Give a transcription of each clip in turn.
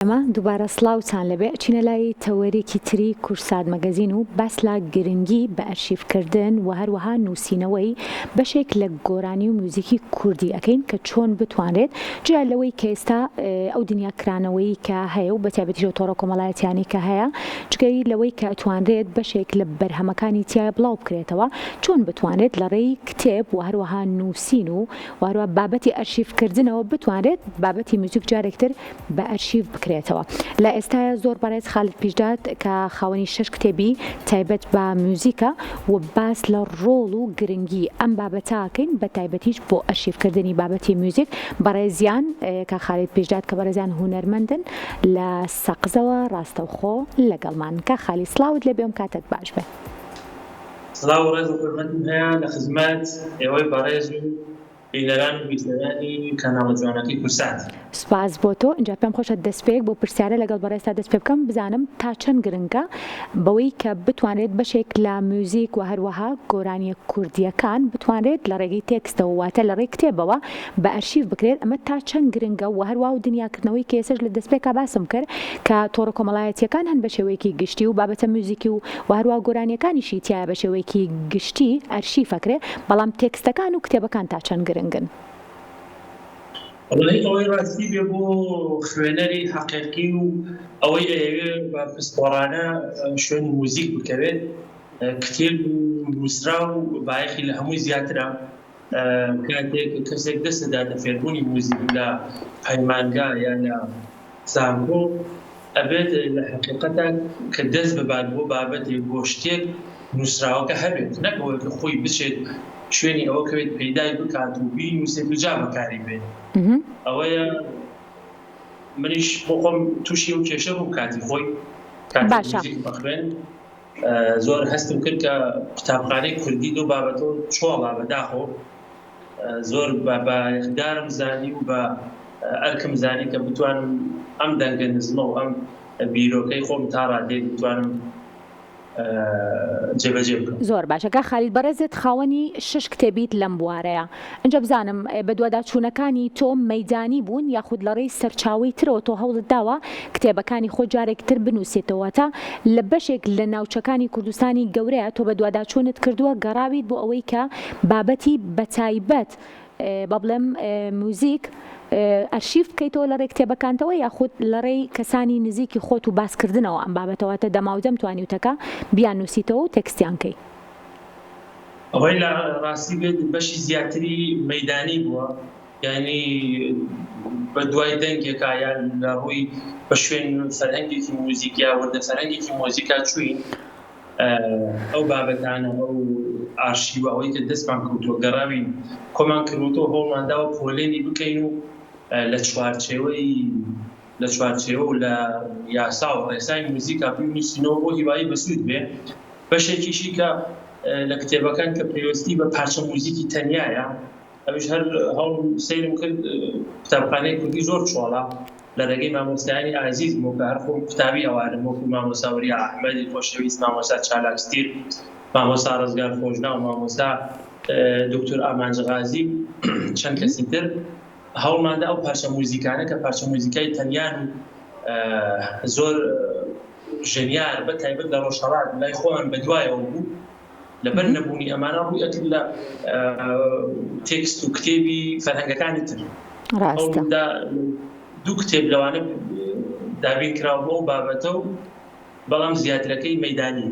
ئەمە دووبارە سڵاوتان لەبێ چینە لای تەوەریکی تری کورسات مەگەزین و باس لە گرنگی بە ئەرشیڤکردن و هەروەها نووسینەوەی بەشێک لە گۆرانی و موزیکی کوردی ئەەکەین کە چۆن بتوانرێت جیا لەوەی کە ئێستا ئەو دنیاکرانەوەی کە هەیە و بەتایبەتیشەوە تۆڕە کۆمەڵایەتیانی کە هەیە جگەی لەوەی کە ئەتوانرێت بەشێک لە بەرهەمەکانی تایە بڵاو بکرێتەوە چۆن بتوانرێت لە ڕێی کتێب و هەروەها نووسین و هەروە بابەتی ئەرشیڤکردنەوە بتوانرێت بابەتی موزیک جارێکتر بە ئەرشیڤ بکرێت. لە ئێستاە زۆر بەڕێز خالد پیشداد کە خاوەنی 6 کتێبی تایبەت بە موزیکە و باس لە ڕۆڵ و گرنگی ئەم بابەتاکەین بە تایبەتیش بۆ ئەرشیڤکردنی بابەتی موزیک بەڕێزیان کە خالد پیشداد کە بەڕێزیان هونەرمەندن لە سەقزەوە ڕاستەوخۆ لەگەڵمان کە خالی سڵاوت لێ بێم کاتت باش بێ. سڵاو و ڕێز و حورمەتم هەیە لە خزمەت ئێوەی بەڕێز و بینەران و بیسەرانی کاناڵە جوانەکەی کورسات. سپاس بۆ تۆ. اینجا پێم خۆشە دەستپێک بۆ پرسیارە لەگەڵ بەڕێستا دەست پێ بکەم بزانم تا چەند گرنگە بەوەی کە بتوانێت بەشێک لە موزیک و هەروەها گۆرانیە کوردیەکان بتوانێت لە ڕێگەی تێکستەوە واتە لە ڕێی کتێبەوە بە ئەرشیڤ بکرێت. ئەمە تا چەند گرنگە و هەروەها و دنیاکردنەوەی کە ئێسش لە دەستپێکا باسم کرد کە تۆڕە کۆمەڵایەتیەکان هەن بە شێوەیەکی گشتی و بابەتە موزیکی و هەروەها گۆرانیەکانیشی تایە بە شێوەیەکی گشتی ئەرشیڤەکرێ، بەڵام تێکستەکان و کتێبەکان تا چەند گرنگن؟ ئەوەی ڕاستی بێ بۆ خوێنەری حەقیقی و ئەوەی ئەوێ بە پسپۆڕانە شوێنی موزیک بکەوێت کتێب و نووسرا و بایەخی لە هەمووی زیاترە. کاتێک کەسێک دەستەداتە فێربوونی موزیک لە پەیمانگا یان لە زانکۆ ئەبێت لە حەقیقەتە کە دەست ببات بۆ بابەتێک بۆ شتێک نووسراوەکە هەبێت، نەکەوە کە خۆی بچێت شوێنی ئەوە کەوێت پەیدای بکات و بینووسێت و جا بەکاری بێت. ئەوەیە منیش بۆ خۆم تووشی و کێشە بوو کاتی خۆی کاتی بەخوێن زۆر هەستم کرد کە قوتابخانەی کوردی دو بابەتەوە چۆڵا بەداخۆ زۆر بە یەخدارم زانی و بە ئەرکم زانی کە بتوانم ئەم دەنگە نزمە و ئەم بیرۆکەی خۆم تا ڕادێت بتوانم جێبەجێ بکەم. زۆر باشە. کە خالید بەڕێزت خاوەنی 6 کتێبیت لەم بوارەیە، ئەنجە بزانم بە دوواداچوونەکانی تۆ مەیدانی بوون یاخود لە ڕێی سەرچاوی ترەوە تۆ هەوڵت داوە کتێبەکانی خۆ جارێکتر بنووسێتەوە تا لە بەشێک لە ناوچەکانی کوردستانی گەورەیە تۆ بە دوواداچوونت کردووە گەڕاویت بۆ ئەوەی کە بابەتی بەتایبەت با بڵێم موزیک ئەرشیڤ بکەیتەوە لە ڕێی کتێبەکانتەوە یاخود لە ڕێی کەسانی نزیکی خۆت و باسکردنەوە ئەم بابەتەوەتە دەماودەم توانیوتەکە بیان نووسیتەوە و تێکستیان کەی. ئەوەی لە ڕاستی بێت بەشی زیاتری مەیدانی بووە، یعنی بە دوای دەنگێکا یان لە ڕووی بە شوێن فەرهەنگێکی موزیک یا وەردە فەرهەنگێکی مۆزیکا چوین ئەو بابەتانە ئەو ئارشیڤە ئەوەی کە دەستمان کەوتووە گەڕاوین کۆمان کردوتەوە هۆڵمانداوە پۆلێنی بکەین و لە چوارچێوە و لە یاسا و ڕێسای موزیکا بنووسینەوە بۆ هیوایی بەسوود بێ. بەشێکیشی کە لە کتێبەکان کە پێویستی بە پارچە موزیکی تەنیایە، ئەویش هەر هەوڵ سەیرم کرد قوتابخانەی کوردی زۆر چۆڵە لە ڕێگەی مامۆستایانی ئازیز بوو کە هەر خۆم قوتابی ئەوانم وەکو مامۆستا وەریا ئەحمەدی خۆشەویست، مامۆستا چالاکستیر، مامۆستا ڕزگار خۆشنا و مامۆستا دکتۆر ئامانج غازی چەند کەسی تر هەوڵماندا ئەو پارچە موزیکانە کە پارچە موزیکای تەنیان زۆر ژەنیار بە تایبەت لە ڕۆژهەڵات لای خۆیان بەدوایەوە بوو لەبەر نەبوونی ئەمانە ڕووی ئەکرد لە تێکست و کتێبی فەرهەنگەکانی تر. دوو کتێب لەوانە دابین کراوە بۆ بابەتە و بەڵام زیاترەکەی مەیدانی.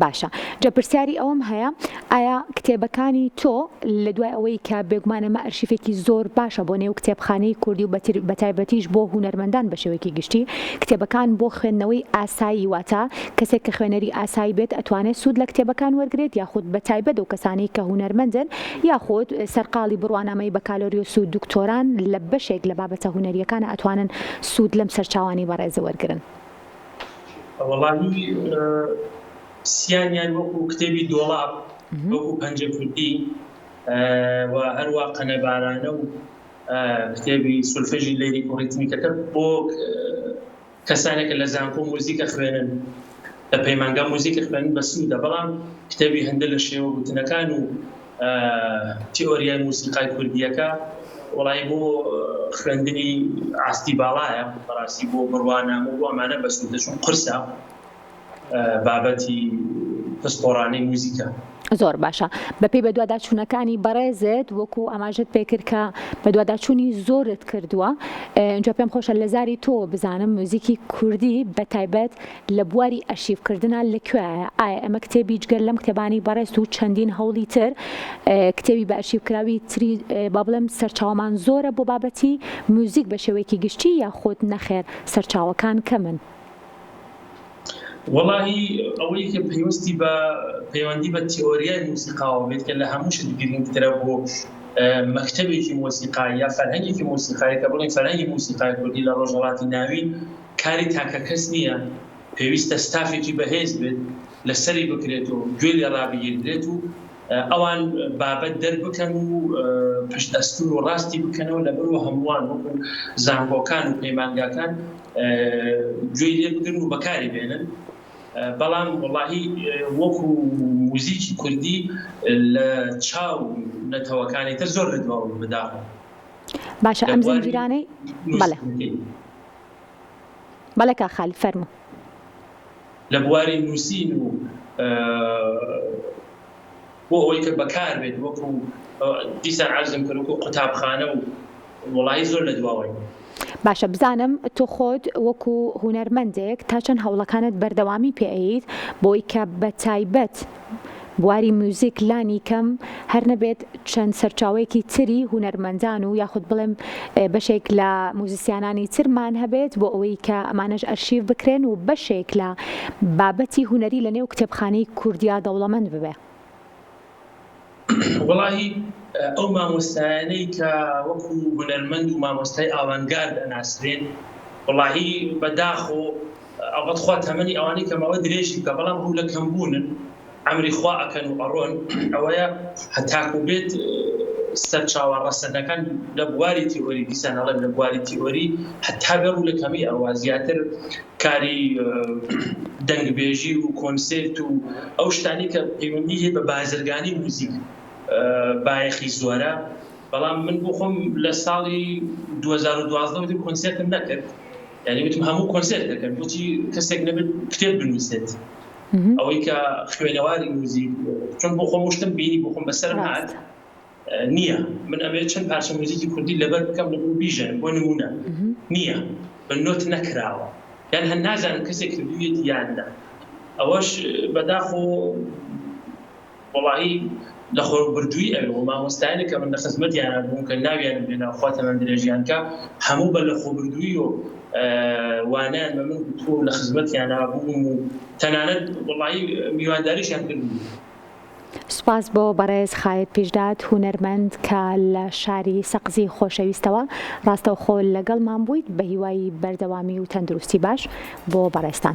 باشە. جا پرسیاری ئەوم هەیە ئایا کتێبەکانی تۆ لە دوای ئەوەی کە بێگومانەمە ئەرشیڤێکی زۆر باشە بۆ نێو کتێبخانەی کوردی و بەتایبەتیش بۆ هونەرمەندان بە شێوەیەکی گشتی کتێبەکان بۆ خوێندنەوەی ئاسایی واتە کەسێک کە خوێنەری ئاسایی بێت ئەتوانێت سوود لە کتێبەکان وەرگێت یاخود بەتایبەت و کەسانی کە هونەرمەندن یاخود سەرقاڵی بڕوانامەی بەکالۆریۆس و دکتۆران لە بەشێک لە بابەتە هونەریەکانە ئەتوانن سوود لەم سەرچاوانی بەڕێزە وەرگرن؟ وەڵامی سییانیان وەکو کتێبی دۆڵاب وەکو پەنجە کوردی و هەروە قەنەبارانە و کتێبی سولفەژی لێری ڕیتمیکەکە بۆ کەسانێکە لە زانکۆ موزیکە خوێنن لە پەیمانگا موزیکە خوێنن بە سوودە. بەڵام کتێبی هەندە لە شێوە گوتنەکان و تیۆریای موسیقای کوردیەکە وڵی بۆ خوێندنی ئاستی باڵایە بەڕاستی بۆ بڕوانامە بۆ ئەمانە بەسوودە چون قرسە بابەتی پسپۆڕانەی موزیکە. زۆر باشە. بەپێی بەدواداچوونەکانی بەڕێزت وەکو ئاماژت پێکرد کە بەدواداچوونی زۆرت کردووە، اینجا پێم خۆشە لە زاری تۆ بزانم موزیکی کوردی بە تایبەت لە بواری ئەرشیڤکردنە لەکوێیە؟ ئایا ئەمە کتێبی جگەر لەم کتێبانی بەڕێز و چەندین هەوڵی تر کتێبی بە ئەرشیڤکراوی تری با بڵێم سەرچاوەمان زۆرە بۆ بابەتی موزیک بە شێوەیەکی گشتی یاخود نەخێر سەرچاوەکان کەمن؟ وەڵاهی ئەوەی کە پەیوەندی بە تیۆریای موسیقاوە بێت کە لە هەموو شت گرنگترە بۆ مەکتەبێکی مۆسیقایی یا فەرهەنگێکی مۆسیقایی کە بڵێن فەرهەنگی موسیقای کوردی لە ڕۆژهەڵاتی ناوین کاری تاکە کەس نییە، پێویستە ستافێکی بەهێز بێت لەسەری بکرێت و گوێ لێ ڕابگیرێت و ئەوان بابەت دەربکەن و پشتەستور و ڕاستی بکەنەوە لەبەرەوە هەمووان وەکو زانکۆکان و پەیمانگاکان گوێی لێ بگرن و بەکاری بێنن. بەڵام وەڵاهی وەکو موزیکی کوردی لە چاو نەتەوەکانی تر زۆر ردواوە بەداخەوە. باشە ئەم زنجیرانەی بەڵێ کا خالی فەرموو. لە بواری نووسین و بۆ ئەوەی کە بەکار بێت وەکو دیسان عەرزم کرد وەکو قوتابخانە و وەڵاهی زۆر لە دواوەی. باشە بزانم تۆ خۆت وەکو هونەرمەندێک تا چەند هەوڵەکانت بەردەوامی پێئیت بۆی کە بە تایبەت بواری موزیک لانی کەم هەر نەبێت چەند سەرچاوەیەکی تری هونەرمەندان و یاخود بڵێم بەشێک لە موزیسیانانی ترمان هەبێت بۆ ئەوەی کە ئەمانەش ئەرشیڤ بکرێن و بەشێک لە بابەتی هونەری لە نێو کتێبخانەی کوردیا دەوڵەمەند ببێ؟ وەڵاهی ئەو مامۆستایانەی کە وەکو هونەرمەند و مامۆستای ئاوانگارد ئەناسرێن وەڵاهی بەداخۆ ئەڵبەت خوا تەمەنی ئەوانەی کەمەوە درێژی کە بەڵام هەوو لە کەمبوونن ئەمری خوا ئەکەن و ئەڕۆن ئەوەیە هەتاکو بێت سەرچاوە ڕەسەنەکان لە بواری تیۆری دیسان ئەڵێم لە بواری تیۆری هەتا بەر و لە کەمی ئەوە زیاتر کاری دەنگبێژی و کۆنسێرت و ئەو شتانی کە پەیوەندی هەیە بە بازرگانی موزیک بایەخی زۆرە. بەڵام من بۆ خۆم لە ساڵی 2012 وتم کۆنسێرتم نەکرد، یعنی وتم هەموو کۆنسێرت دەکەن بۆچی کەسێک نەبێت کتێب بنووسێت ئەوەی کە خوێنەواری موزیک چۆن بۆ خۆم شتم بینی بۆ خۆم بەسەرم هات نییە. من ئەمێت چەند پارچە موزیکی کوردی لەبەر بکەم لە بۆ بیژەن بۆ نمونە نییە بە نۆت نەکراوە یان هەر نازانم کەسێک کردوویەتی یاندا. ئەوەش بەداخۆ وەڵاهی لە خۆبردووی ئەوێ مامۆستایانە کە من لە خزمەتیانە بووم کە ناویانم بێنە خوا تەمەن درێژیان کە هەموو بە لە خۆبردووی و وانیان بە من تۆ لە خزمەتیانە بووم و تەنانەت وەڵاهی میوانداریشیان کردبوو. سوپاس بۆ بەڕێز خالید پیشداد هونەرمەند کە لە شاری سەقزی خۆشەویستەوە ڕاستەوخۆ لەگەڵمان بوویت بە هیوای بەردەوامی و تەندروستی باش بۆ بەڕێستان.